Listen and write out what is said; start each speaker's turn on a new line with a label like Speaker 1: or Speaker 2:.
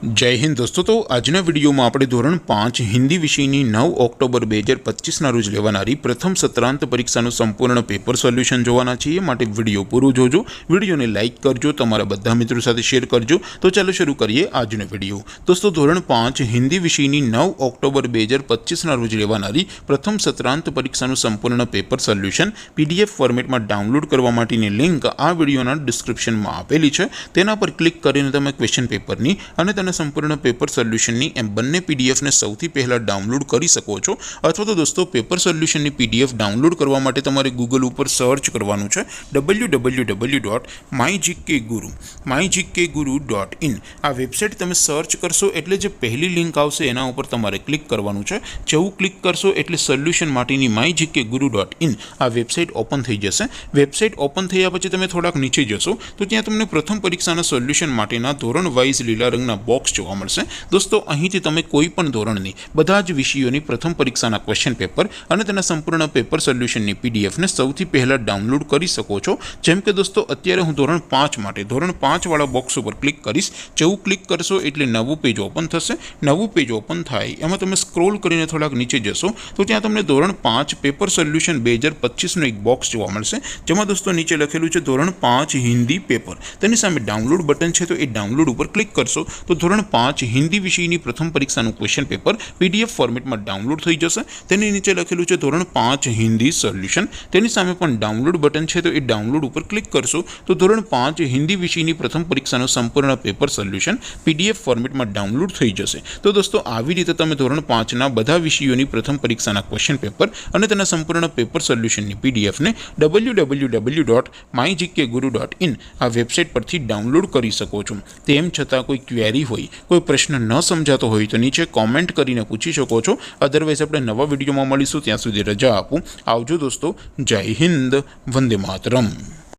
Speaker 1: जय हिंद दोस्तों। तो आजना विडियो में આપણે ધોરણ 5 હિન્દી વિષયની 9 ઓક્ટોબર 2025 ના રોજ લેવાનારી પ્રથમ સત્રાંત પરીક્ષાનું સંપૂર્ણ પેપર સોલ્યુશન જોવાના છીએ। માટે વિડિયો પૂરો જોજો, વિડિયોને લાઈક કરજો, તમારા બધા મિત્રો સાથે શેર કરજો। તો ચાલો શરૂ કરીએ આજનો વિડિયો। દોસ્તો ધોરણ 5 હિન્દી વિષયની 9 ઓક્ટોબર 2025 ના રોજ લેવાનારી પ્રથમ સત્રાંત પરીક્ષાનું સંપૂર્ણ પેપર સોલ્યુશન પીડીએફ ફોર્મેટમાં ડાઉનલોડ કરવા માટેની લિંક આ વિડિયોના ડિસ્ક્રિપ્શનમાં આપેલી છે। તેના પર ક્લિક કરીને તમે ક્વેશ્ચન પેપરની અને તેના संपूर्ण पेपर सोल्यूशन एम बने पीडीएफ ने सौथी पहला डाउनलॉड कर सको छो। अथवा तो दोस्तों पेपर सोल्यूशन पीडीएफ डाउनलॉड करवा माटे तमारे गूगल पर सर्च करवानुं छे www.mygkguru.in। आ वेबसाइट तमे सर्च करशो एटले जे पहली लिंक आवशे एना उपर तमारे क्लिक करवानुं छे। जेवुं क्लिक करशो एटले सोल्यूशन माटेनी mygkguru.in आ वेबसाइट ओपन थई जशे। वेबसाइट ओपन थया पछी तमे थोड़ाक नीचे जशो तो त्यां तमने प्रथम परीक्षाना सोल्यूशन माटेना धोरण वाइज लीला रंगना बॉक्स જોવા મળશે। દોસ્તો અહીંથી તમે કોઈ પણ ધોરણની બધા જ વિષયોની પ્રથમ પરીક્ષાના ક્વેશ્ચન પેપર અને તેના સંપૂર્ણ પેપર સોલ્યુશનની પીડીએફ ને સૌથી પહેલા ડાઉનલોડ કરી શકો છો। જેમ કે દોસ્તો અત્યારે હું ધોરણ 5 માટે ધોરણ 5 વાળા બોક્સ ઉપર ક્લિક કરીશ। જેવું ક્લિક કરશો એટલે નવું પેજ ઓપન થશે। નવું પેજ ઓપન થાય એમાં તમે સ્ક્રોલ કરીને થોડાક નીચે જશો તો ત્યાં તમને ધોરણ 5 પેપર સોલ્યુશન 2025 નો એક બોક્સ જોવા મળશે। જેમાં દોસ્તો નીચે લખેલું છે ધોરણ 5 હિન્દી પેપર। તેની સામે ડાઉનલોડ બટન છે તો એ ડાઉનલોડ ઉપર ક્લિક કરશો તો ધોરણ 5 हिंदी विषय प्रथम परीक्षा क्वेश्चन पेपर पीडीएफ फॉर्मेट में डाउनलॉड थी जैसे। नीचे लखेलू है धोरण 5 हिंदी सोल्यूशन। सामे पण डाउनलॉड बटन है तो ये डाउनलॉड पर क्लिक करशो तो धोरण 5 हिंदी विषय प्रथम परीक्षा संपूर्ण पेपर सोल्यूशन पीडीएफ फॉर्मेट में डाउनलॉड थी जैसे। तो दोस्तों आवी रीते तमे धोरण 5 ना बधा विषयों प्रथम परीक्षा क्वेश्चन पेपर और तेना संपूर्ण पेपर सोल्यूशन पीडीएफ ने www.mygkguru.in आ वेबसाइट पर डाउनलॉड कर सको छो। तेम छतां कोई क्वेरी होय, कोई प्रश्न न समझातो होय तो नीचे कॉमेंट करीने पूछी शको छो। अदरवाइज आपणे नवा विडियोमां मळीशुं, त्यां सुधी रजा आपो। आवजो दोस्तों। जय हिंद, वंदे मातरम।